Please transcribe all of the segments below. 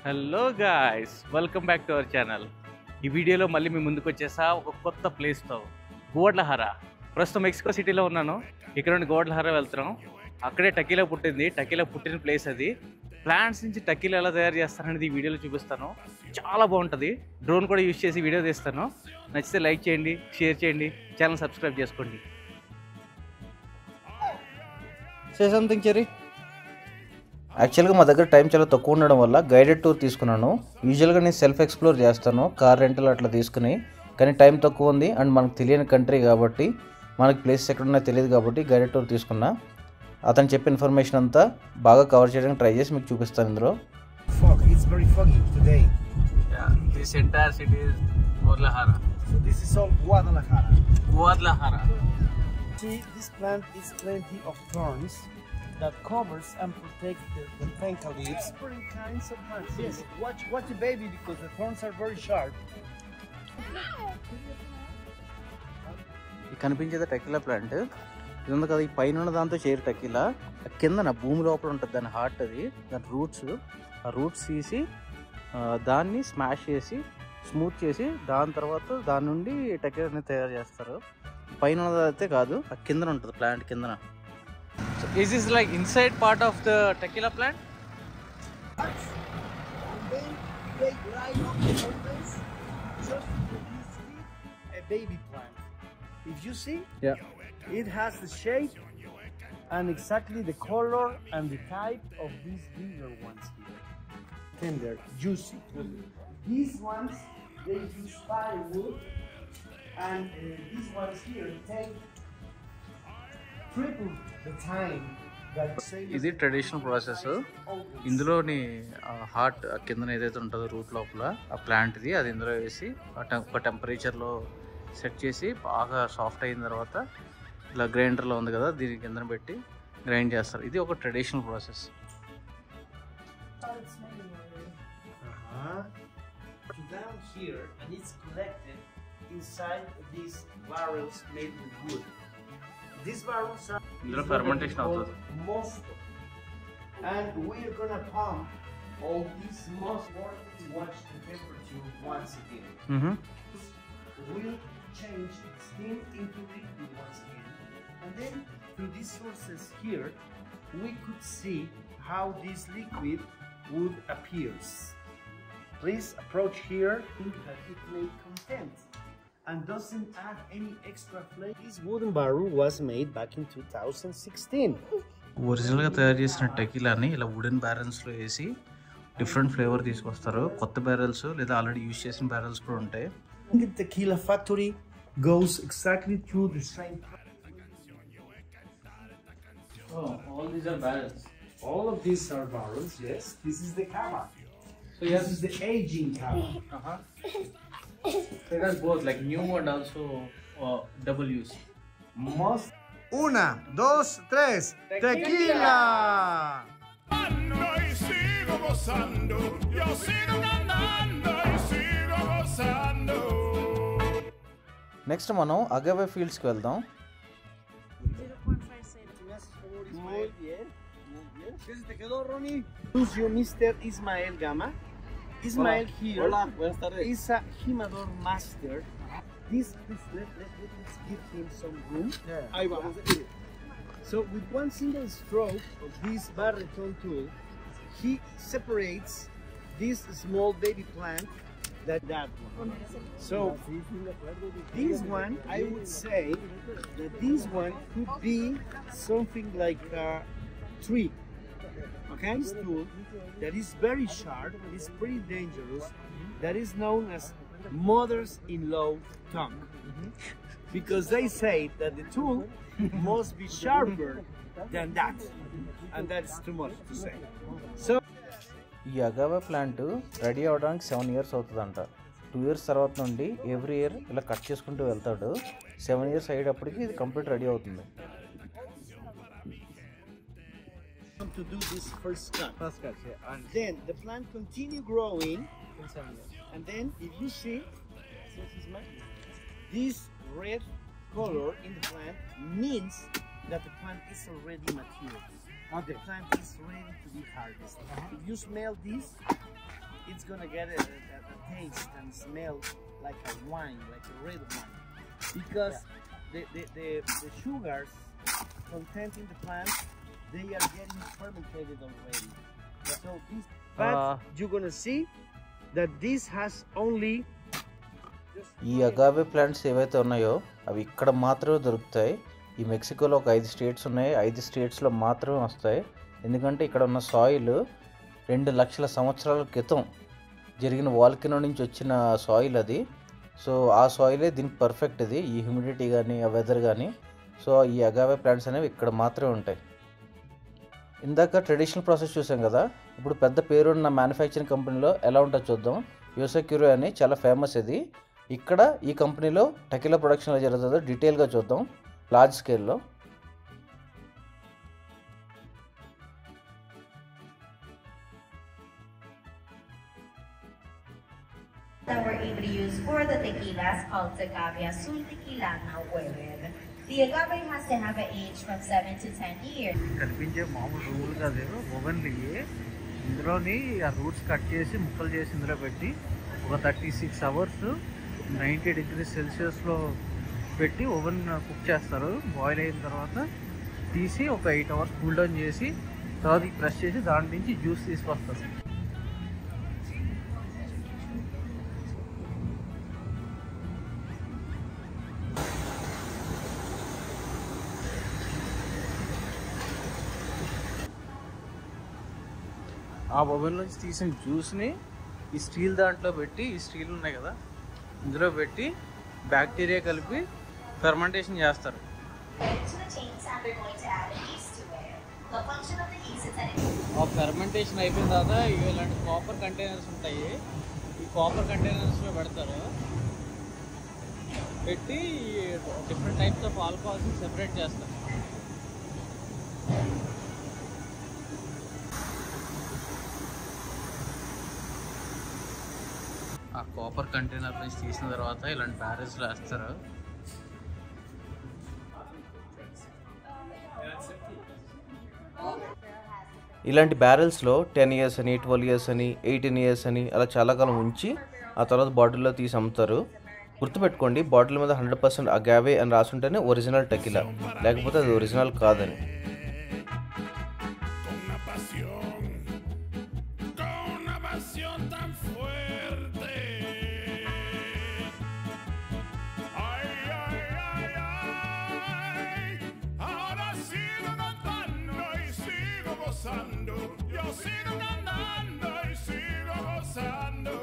Hello guys, welcome back to our channel. ఈ వీడియోలో మళ్ళీ మీ ముందుకు వచ్చేసా ఒక కొత్త ప్లేస్తో, గోవడ్లహారా. ప్రస్తుతం మెక్సికో సిటీలో ఉన్నాను. ఇక్కడ నుండి గోవడ్లహారా వెళ్తున్నాం. అక్కడే టకీలా పుట్టింది. టకీలా పుట్టిన ప్లేస్ అది. ప్లాంట్స్ నుంచి టకీలా ఎలా తయారు చేస్తారనేది ఈ వీడియోలో చూపిస్తాను. చాలా బాగుంటుంది. డ్రోన్ కూడా యూజ్ చేసి వీడియో తీస్తాను. నచ్చితే లైక్ చేయండి, షేర్ చేయండి, ఛానల్ సబ్స్క్రైబ్ చేసుకోండి. Say something cherry. యాక్చువల్గా మా దగ్గర టైం చాలా తక్కువ ఉండడం వల్ల గైడెడ్ టూర్ తీసుకున్నాను. యూజువల్గా నేను సెల్ఫ్ ఎక్స్ప్లోర్ చేస్తాను, కార్ రెంటల్ అట్లా తీసుకుని. కానీ టైం తక్కువ ఉంది అండ్ మనకు తెలియని కంట్రీ కాబట్టి, మనకి ప్లేసెస్ ఎక్కడ ఉన్నాయో తెలియదు కాబట్టి గైడెడ్ టూర్ తీసుకున్నా. అతను చెప్పే ఇన్ఫర్మేషన్ అంతా బాగా కవర్ చేయడానికి ట్రై చేసి మీకు చూపిస్తాను ఇందులో. It's very foggy today. Yeah, this entire city is Guadalajara. So this is all Guadalajara. Guadalajara. See, this plant is plenty of thorns that covers and protect the penca leaves. Different kinds of plants. Yes, watch the baby because the thorns are very sharp. ఈ కనిపించేది tequila plant. ఇది ఉంది కదా, ఈ పైన ఉన్న దాంతో చేయరు టకీలా. కింద భూమి లోపల ఉంటుంది దాని హార్ట్, అది దాని రూట్స్. ఆ రూట్స్ తీసి దాన్ని స్మాష్ చేసి స్మూత్ చేసి దాని తర్వాత దాని నుండి టకీలా అనేది తయారు చేస్తారు. పైన ఉన్నదైతే కాదు, ఆ కిందన ఉంటుంది ప్లాంట్ కిందన. So is this like inside part of the tequila plant? And then they line up the always just to produce a baby plant. If you see, Yeah. it has the shape and exactly the color and the type of these bigger ones here. Tender, juicy. These ones, they use firewood, and these ones here take triple the time that ఇది traditional process. ఇందులోని heart కిందన ఏదైతే ఉంటుందో route లోపల ఆ plant ఇది, అది ఇందులో వేసి ఒక టెంపరేచర్లో సెట్ చేసి బాగా సాఫ్ట్ అయిన తర్వాత ఇలా గ్రైండర్లో ఉంది కదా, దీని కిందన పెట్టి గ్రైండ్ చేస్తారు. ఇది ఒక traditional process. down here, and it's collected inside these barrels made with wood. These barrels are ఇందులో fermentation అవుతుంది. mosto, and we're gonna pump all these most water to watch the temperature once again. We'll change steam into liquid once again, and then through these sources here, we could see how this liquid would appears. Please approach here, think that it may content and doesn't add any extra flavor. This wooden barrel was made back in 2016. ఒరిజినల్గా తయారు చేసిన టకీలాని ఇలా wooden బ్యారెల్స్లో వేసి different flavour తీసుకొస్తారు. కొత్త barrels లేదా already use చేసిన barrels కూడా ఉంటాయి. The tequila factory goes exactly through the same. Oh, all these are barrels. All of these are barrels, yes. This is the cava. So yes, This is the aging cava. there are both like new and also double use. Most. Una, dos, tres. Tequila. Y sigo gozando, yo sigo cantando y sigo gozando. Next మనం అగవే ఫీల్డ్స్కి వెళ్దాం. Muy bien. ¿Qué se te quedó, Ronnie? Lucio, Mr. Ismael Gama. Ismael here. Hola, buenas tardes. Is a Jimador master. Let's give him some room. Ahí vamos. So with one single stroke of this Barreton tool, he separates this small baby plant that one. So this one, I would say that this one could be something like a tree. Okay, this tool that is very sharp, is pretty dangerous, that is known as mother's-in-law tongue, because they say that the tool must be sharper than that, and that's too much to say. So ఈ అగవే plant ready అవ్వడానికి 7 years అవుతుందంట. 2 years తర్వాత నుండి every year ఇలా cut చేసుకుంటూ వెళ్తాడు. 7 years అయ్యేటప్పటికి ఇది కంప్లీట్ రెడీ అవుతుంది. to do this first cut, and then the plant continue growing, and then if you see this red color in the plant means that the plant is already mature. The plant is ready to be harvested. If you smell this, it's gonna get a taste and smell like a wine, like a red wine, because the sugars content in the plant, they are getting fermented already. So this, but you're gonna see that this has only ఈ అగావే plants ఏవైతే ఉన్నాయో అవి ఇక్కడ మాత్రమే దొరుకుతాయి. ఈ మెక్సికోలో ఒక 5 states ఉన్నాయి. 5 స్టేట్స్లో మాత్రమే వస్తాయి. ఎందుకంటే ఇక్కడ ఉన్న సాయిల్ 2 లక్షల సంవత్సరాల క్రితం జరిగిన వాల్కనో నుంచి వచ్చిన సాయిల్ అది. సో ఆ సాయిలే దీనికి పర్ఫెక్ట్. ఇది ఈ హ్యూమిడిటీ కానీ ఆ వెదర్ కానీ. సో ఈ అగావే ప్లాంట్స్ అనేవి ఇక్కడ మాత్రమే ఉంటాయి. ఇందాక ట్రెడిషనల్ ప్రాసెస్ చూసాం కదా, ఇప్పుడు పెద్ద పేరున్న మ్యానుఫ్యాక్చరింగ్ కంపెనీలో ఎలా ఉంటుందో చూద్దాం. యోసెక్యూరో అని చాలా ఫేమస్ ఇది. ఇక్కడ ఈ కంపెనీలో టెకిలా ప్రొడక్షన్ ఎలా జరుగుతుందో డీటెయిల్గా చూద్దాం లార్జ్ స్కేల్లో. that we're able to use for the tequilas called agave azul tequila now wearing. The agave has to have an age from 7 to 10 years. కనిపించే మామూలు రూల్ కాదు, ఓవెన్లు ఇందులోని ఆ రూట్స్ కట్ చేసి ముక్కలు చేసి ఇందులో పెట్టి ఒక 36 అవర్స్ 90 డిగ్రీ సెల్సియస్లో పెట్టి ఓవెన్ కుక్ చేస్తారు. బాయిల్ అయిన తర్వాత తీసి ఒక 8 అవర్స్ కూల్ డౌన్ చేసి తర్వాత ప్రెస్ చేసి దాని నుంచి జ్యూస్ తీసుకొస్తారు. ఆ ఓవెన్ నుంచి తీసిన జ్యూస్ని ఈ స్టీల్ దాంట్లో పెట్టి, ఈ స్టీల్ ఉన్నాయి కదా ఇందులో పెట్టి బ్యాక్టీరియా కలిపి ఫెర్మెంటేషన్ చేస్తారు. ఆ ఫెర్మెంటేషన్ అయిపోయిన తర్వాత ఇలాంటి కాపర్ కంటైనర్స్ ఉంటాయి. ఈ కాపర్ కంటైనర్స్లో పెడతారు. పెట్టి డిఫరెంట్ టైప్స్ ఆఫ్ ఆల్కహాల్స్ని సెపరేట్ చేస్తారు. ఆ కాపర్ కంటైనర్ నుంచి తీసిన తర్వాత ఇలాంటి బ్యారెల్స్లో వేస్తారు. ఇలాంటి బ్యారెల్స్లో 10 years అని 12 years అని 18 years అని అలా చాలా కాలం ఉంచి ఆ తర్వాత బాటిల్లో తీసి అమ్ముతారు. గుర్తుపెట్టుకోండి, బాటిల్ మీద 100% అగావే అని రాసుంటేనే ఒరిజినల్ టెకిలా, లేకపోతే అది ఒరిజినల్ కాదని. Yo sigo cantando y sigo gozando.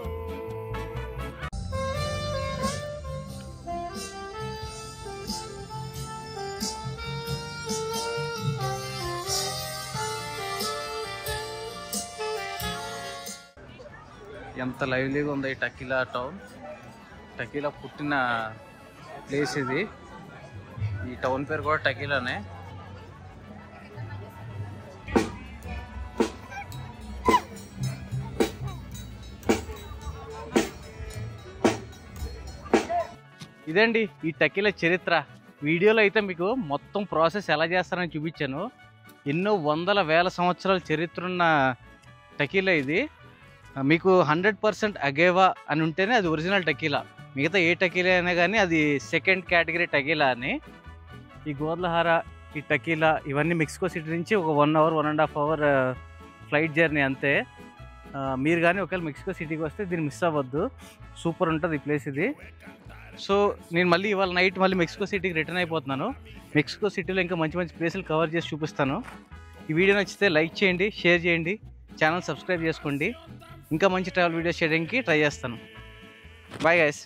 ఎంత లైవ్లీగా ఉంది ఈ టకిలా టౌన్. టకిలా పుట్టిన ప్లేస్ ఇది. ఈ టౌన్ పేరు కూడా టకిలానే. ఇదండి ఈ టకిలా చరిత్ర. వీడియోలో అయితే మీకు మొత్తం ప్రాసెస్ ఎలా చేస్తారని చూపించాను. ఎన్నో వందల వేల సంవత్సరాల చరిత్ర ఉన్న టకిలా ఇది. మీకు 100% అగేవా అని ఉంటేనే అది ఒరిజినల్ టకిలా. మిగతా ఏ టకిలా అయినా కానీ అది సెకండ్ కేటగిరీ టకిలా అని. ఈ గోర్లహారా, ఈ టకిలా ఇవన్నీ మెక్సికో సిటీ నుంచి ఒక 1 hour 1.5 hour ఫ్లైట్ జర్నీ అంతే. మీరు కానీ ఒకవేళ మెక్సికో సిటీకి వస్తే దీన్ని మిస్ అవ్వద్దు. సూపర్ ఉంటుంది ఈ ప్లేస్ ఇది. సో నేను మళ్ళీ ఇవాళ నైట్ మళ్ళీ మెక్సికో సిటీకి రిటర్న్ అయిపోతున్నాను. మెక్సికో సిటీలో ఇంకా మంచి మంచి ప్లేసులు కవర్ చేసి చూపిస్తాను. ఈ వీడియో నచ్చితే లైక్ చేయండి, షేర్ చేయండి, ఛానల్ సబ్స్క్రైబ్ చేసుకోండి. ఇంకా మంచి ట్రావెల్ వీడియోస్ చేయడానికి ట్రై చేస్తాను. Bye guys.